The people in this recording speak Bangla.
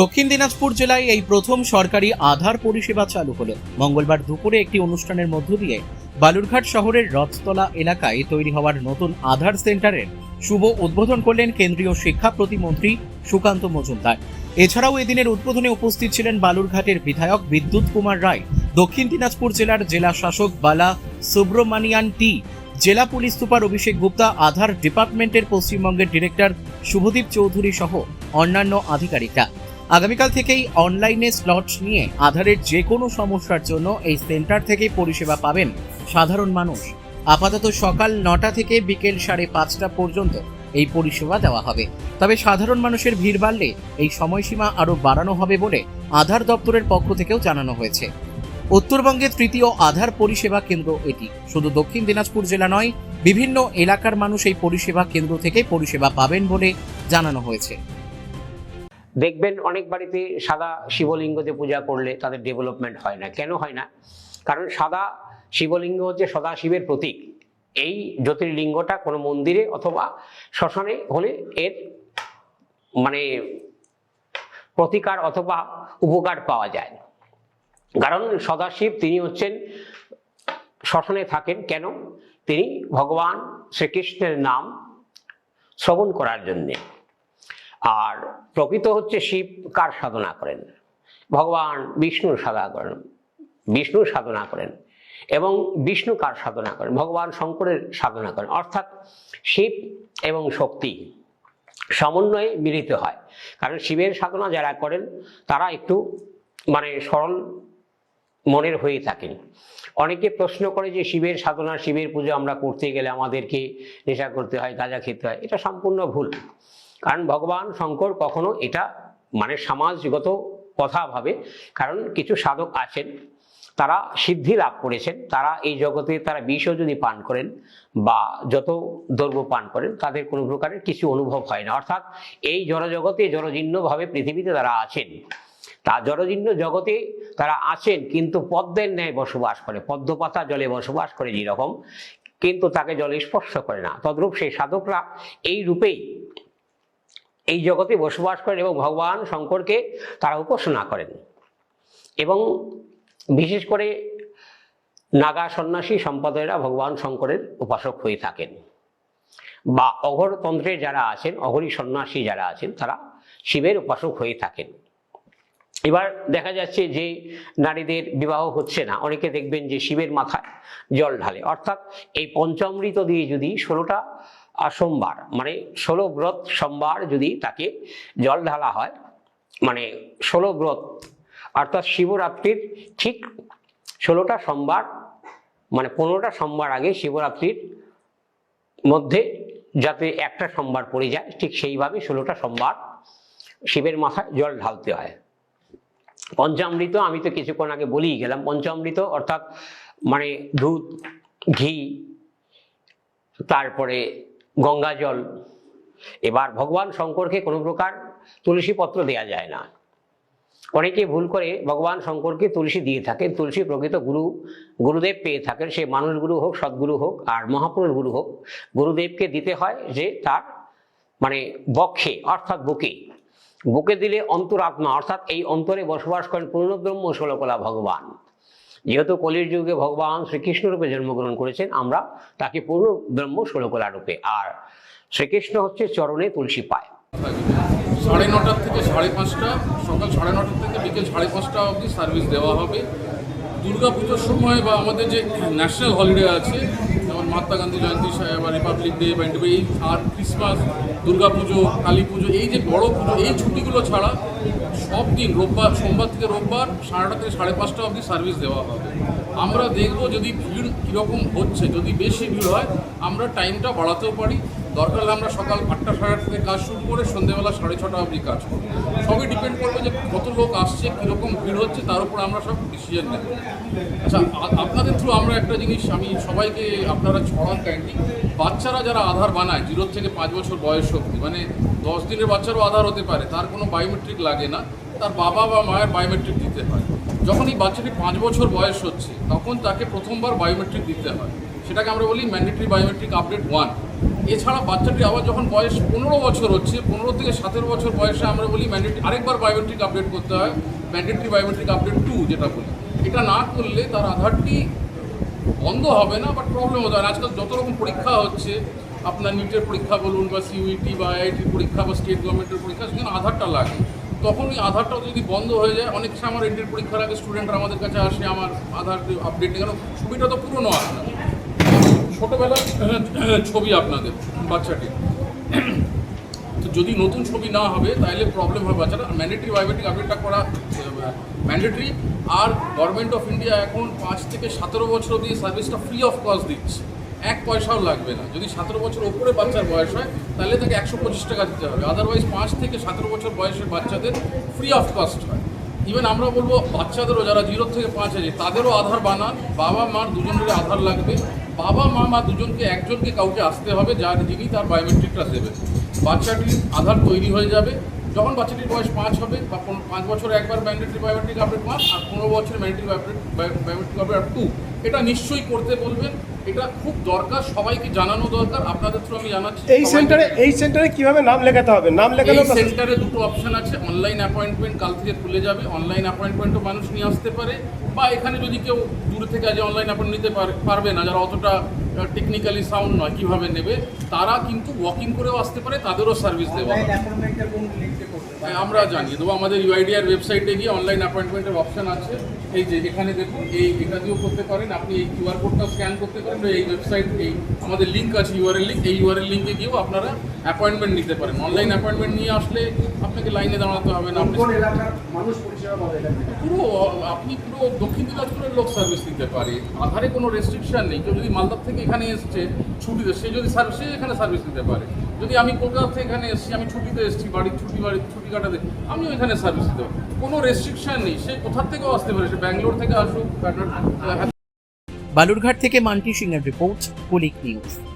দক্ষিণ দিনাজপুর জেলায় এই প্রথম সরকারি আধার পরিষেবা চালু হলো। মঙ্গলবার দুপুরে একটি অনুষ্ঠানের মধ্য দিয়ে বালুরঘাট শহরের রথতলা এলাকায় তৈরি হওয়ার নতুন আধার সেন্টারের শুভ উদ্বোধন করলেন কেন্দ্রীয় শিক্ষা প্রতিমন্ত্রী সুকান্ত মজুমদার। এছাড়াও এদিনের উদ্বোধনে উপস্থিত ছিলেন বালুরঘাটের বিধায়ক বিদ্যুৎ কুমার রায়, দক্ষিণ দিনাজপুর জেলার জেলা শাসক বালা সুব্রমণিয়ান টি, জেলা পুলিশ সুপার অভিষেক গুপ্তা, আধার ডিপার্টমেন্টের পশ্চিমবঙ্গের ডিরেক্টর শুভদীপ চৌধুরী সহ অন্যান্য আধিকারিকরা। আগামীকাল থেকেই অনলাইনে স্লট নিয়ে আধারের যে কোনো সমস্যার জন্য এই সেন্টার থেকে পরিষেবা পাবেন সাধারণ মানুষ। আপাতত সকাল 9টা থেকে বিকেল 5:30 পর্যন্ত এই পরিষেবা দেওয়া হবে। তবে সাধারণ মানুষের ভিড় বাড়লে এই সময়সীমা আরও বাড়ানো হবে বলে আধার দপ্তরের পক্ষ থেকেও জানানো হয়েছে। উত্তরবঙ্গের তৃতীয় আধার পরিষেবা কেন্দ্র এটি। শুধু দক্ষিণ দিনাজপুর জেলা নয়, বিভিন্ন এলাকার মানুষ এই পরিষেবা কেন্দ্র থেকে পরিষেবা পাবেন বলে জানানো হয়েছে। দেখবেন অনেক বাড়িতে সাদা শিবলিঙ্গতে পূজা করলে তাদের ডেভেলপমেন্ট হয় না। কেন হয় না? কারণ সাদা শিবলিঙ্গ হচ্ছে সদাশিবের প্রতীক। এই জ্যোতির্লিঙ্গটা কোনো মন্দিরে অথবা শ্মশানে হলে এর মানে প্রতিকার অথবা উপকার পাওয়া যায়। কারণ সদাশিব তিনি হচ্ছেন শ্মশানে থাকেন। কেন? তিনি ভগবান শ্রীকৃষ্ণের নাম শ্রবণ করার জন্যে। আর প্রকৃত হচ্ছে শিব কার সাধনা করেন? ভগবান বিষ্ণুর সাধনা করেন এবং বিষ্ণু কার সাধনা করেন? ভগবান শঙ্করের সাধনা করেন। অর্থাৎ শিব এবং শক্তি সমন্বয়ে মিলিত হয়। কারণ শিবের সাধনা যারা করেন তারা একটু সরল মনের হয়ে থাকেন। অনেকে প্রশ্ন করে যে শিবের সাধনা, শিবের পুজো আমরা করতে গেলে আমাদেরকে নেশা করতে হয়, গাঁজা খেতে হয়। এটা সম্পূর্ণ ভুল। কারণ ভগবান শঙ্কর কখনো এটা সমাজগত কথা ভাবে। কারণ কিছু সাধক আছেন তারা সিদ্ধি লাভ করেছেন, তারা এই জগতে তারা বিষও যদি পান করেন বা যত দ্রব্য পান করেন তাদের কোনো প্রকারের কিছু অনুভব হয় না। অর্থাৎ এই জড়জগতে জড়জীর্ণভাবে পৃথিবীতে তারা আছেন, তা জড়জীর্ণ জগতে তারা আছেন কিন্তু পদ্মের ন্যায় বসবাস করে, পদ্মপাতা জলে বসবাস করে যেরকম, কিন্তু তাকে জলে স্পর্শ করে না। তদ্রূপ সেই সাধকরা এই রূপেই এই জগতে বসবাস করেন এবং ভগবান শঙ্করকে তারা উপাসনা করেন। এবং বিশেষ করে নাগা সন্ন্যাসী সম্প্রদায়েরা ভগবান শঙ্করের উপাসক হয়ে থাকেন, বা অঘরতন্ত্রে যারা আছেন, অঘরী সন্ন্যাসী যারা আছেন তারা শিবের উপাসক হয়ে থাকেন। এবার দেখা যাচ্ছে যে নারীদের বিবাহ হচ্ছে না, অনেকে দেখবেন যে শিবের মাথায় জল ঢালে। অর্থাৎ এই পঞ্চামৃত দিয়ে যদি 16টা সোমবার 16 ব্রত সোমবার যদি তাকে জল ঢালা হয়, 16 ব্রত অর্থাৎ শিবরাত্রির ঠিক 16টা সোমবার 15টা সোমবার আগে শিবরাত্রির মধ্যে যাতে একটা সোমবার পড়ে যায়, ঠিক সেইভাবে 16টা সোমবার শিবের মাথায় জল ঢালতে হয়। পঞ্চামৃত আমি তো কিছুক্ষণ আগে বলেই গেলাম। পঞ্চামৃত অর্থাৎ দুধ, ঘি, তারপরে গঙ্গা জল। এবার ভগবান শঙ্করকে কোনো প্রকার তুলসী পত্র দেয়া যায় না। অনেকে ভুল করে ভগবান শঙ্করকে তুলসী দিয়ে থাকেন। তুলসী প্রকৃত গুরুদেব পেয়ে থাকেন, সে মানুষ গুরু হোক, সদ্গুরু হোক আর মহাপুরুষ গুরু হোক। গুরুদেবকে দিতে হয় যে তার বক্ষে অর্থাৎ বুকে দিলে অন্তরাত্মা অর্থাৎ এই অন্তরে বসবাস করেন পূর্ণব্রহ্ম ষোলকলা ভগবান। যেহেতু কলির যুগে ভগবান শ্রীকৃষ্ণ রূপে জন্মগ্রহণ করেছেন, আমরা তাকে পূর্ণ ব্রহ্ম ষোলকলা রূপে, আর শ্রীকৃষ্ণ হচ্ছে চরণে তুলসী পায়। 9:30 থেকে 5:30, সকাল 9:30 থেকে বিকেল 5:30 অবধি সার্ভিস দেওয়া হবে। দুর্গা পুজোর সময় বা আমাদের যে ন্যাশনাল হলিডে আছে, যেমন মহাত্মা গান্ধী জয়ন্তী বা রিপাবলিক ডে বা এই আর ক্রিসমাস, দুর্গা পুজো, কালী পুজো, এই যে বড় পুজো, এই ছুটিগুলো ছাড়া সব দিন সোমবার থেকে রোববার 9:30 থেকে 5:30 অবধি সার্ভিস দেওয়া হবে। আমরা দেখব যদি ভিড় কীরকম হচ্ছে। যদি বেশি ভিড় হয় আমরা টাইমটা বাড়াতেও পারি। দরকার হলে আমরা সকাল 8টা 8:30 থেকে কাজ শুরু করে সন্ধ্যেবেলা 6:30 অবধি কাজ করব। সবই ডিপেন্ড করবে যে কত লোক আসছে, কীরকম ভিড় হচ্ছে, তার উপর আমরা সব ডিসিশন নেব। আচ্ছা, আপনাদের থ্রু আমরা একটা জিনিস আমি সবাইকে আপনারা ছড়ান কাইন্ডলি, বাচ্চারা যারা আধার বানায় 0 থেকে 5 বছর বয়স অবধি, 10 দিনের বাচ্চারও আধার হতে পারে, তার কোনো বায়োমেট্রিক লাগে না, তার বাবা বা মায়ের বায়োমেট্রিক দিতে হয়। যখন এই বাচ্চাটি 5 বছর বয়স হচ্ছে তখন তাকে প্রথমবার বায়োমেট্রিক দিতে হয়। সেটাকে আমরা বলি ম্যান্ডেটরি বায়োমেট্রিক আপডেট 1। এছাড়া বাচ্চাটি আবার যখন বয়স 15 বছর হচ্ছে, 15 থেকে 17 বছর বয়সে আমরা বলি ম্যান্ডেটরি আরেকবার বায়োমেট্রিক আপডেট করতে হয়, ম্যান্ডেটরি বায়োমেট্রিক আপডেট 2 যেটা বলি। এটা না করলে তার আধারটি বন্ধ হবে না, বাট প্রবলেম হতে হয়। আজকাল যত রকম পরীক্ষা হচ্ছে, আপনার নিটের পরীক্ষা বলুন বা সিইউটি বা আইআইটির পরীক্ষা বা স্টেট গভর্নমেন্টের পরীক্ষা, সেখানে আধারটা লাগে। তখন ওই আধারটাও যদি বন্ধ হয়ে যায়, অনেক সময় আমার এন্ট্রির পরীক্ষার আগে স্টুডেন্টরা আমাদের কাছে আসে, আমার আধার আপডেট নেই, কারণ ছবিটা তো পুরনো আপনার, ছোটোবেলার ছবি আপনাদের বাচ্চাটির। তো যদি নতুন ছবি না হবে তাহলে প্রবলেম হবে। বাচ্চারা ম্যান্ডেটরি বায়োমেট্রিক আপডেটটা করা ম্যান্ডেটরি। আর গভর্নমেন্ট অফ ইন্ডিয়া এখন 5 থেকে 17 বছর অবধি সার্ভিসটা ফ্রি অফ কস্ট দিচ্ছে, 1 পয়সাও লাগবে না। যদি 17 বছর ওপরে বাচ্চার বয়স হয় তাহলে তাকে 125 টাকা দিতে হবে, আদারওয়াইজ 5 থেকে 17 বছর বয়সের বাচ্চাদের ফ্রি অফ কস্ট হয়। ইভেন আমরা বলবো বাচ্চাদেরও যারা 0 থেকে 5 আছে তাদেরও আধার বানান, বাবা মার দুজনেরই আধার লাগবে। বাবা মা দুজনকে একজনকে কাউকে আসতে হবে যিনি তার বায়োমেট্রিকটা দেবেন। বাচ্চাটির আধার তৈরি হয়ে যাবে যখন বাচ্চাটির বয়স 5 হবে, বা 5 বছরে একবার ম্যান্ডেটরি বায়োমেট্রিক আপডেট 5 আর 15 বছরের ম্যান্ডেটরি বায়োমেট্রিক আপডেট 2। এটা নিশ্চয়ই করতে বলবেন, এটা খুব দরকার, সবাইকে জানানো দরকার। আপনাদের থ্রু আমি জানাচ্ছি। এই সেন্টারে কিভাবে নাম লেখাতে হবে? নাম লেখানো এই সেন্টারে দুটো অপশন আছে, অনলাইন অ্যাপয়েন্টমেন্ট কাল থেকে খুলে যাবে, অনলাইন অ্যাপয়েন্টমেন্টও মানুষ নিয়ে আসতে পারে, বা এখানে যদি কেউ দূর থেকে আজ অনলাইন অ্যাপয়েন্ট নিতে পারবে না, যারা অতটা টেকনিক্যালি সাউন্ড নয় কীভাবে নেবে, তারা কিন্তু ওয়াকিং করেও আসতে পারে, তাদেরও সার্ভিস দেওয়া হবে। আমরা জানিয়ে দেবো, আমাদের ইউআইডিআর ওয়েবসাইটে গিয়ে অনলাইন অ্যাপয়েন্টমেন্টের অপশন আছে। এই যে এখানে দেখুন, এটা দিয়েও করতে পারেন, আপনি এই কিউআর কোডটা স্ক্যান করতে পারেন, এই ওয়েবসাইট এই আমাদের লিঙ্ক আছে ইউআরএল লিঙ্ক, এই ইউআরএল লিঙ্কে গিয়েও আপনারা অ্যাপয়েন্টমেন্ট নিতে পারেন। অনলাইন অ্যাপয়েন্টমেন্ট নিয়ে আসলে আপনাকে লাইনে দাঁড়াতে হবে না, আপনি পুরো দক্ষিণ দিনাজপুরের লোক সার্ভিস দিতে পারে, আধারে কোনো রেস্ট্রিকশন নেই। কেউ যদি মালদার থেকে এখানে এসছে ছুটিতে, সে যদি সে এখানে সার্ভিস দিতে পারে। যদি আমি কলকাতা থেকে এখানে এসেছি, আমি ছুটিতে এসেছি, বাড়ির ছুটি কাটাতে, আমিও এখানে সার্ভিস দিতে পারি, কোনো রেস্ট্রিকশন নেই। সে কোথার থেকেও আসতে পারে, সে ব্যাঙ্গালোর থেকে আসুক। বালুরঘাট থেকে মান্টি সিংয়ের রিপোর্ট, কুলিক নিউজ।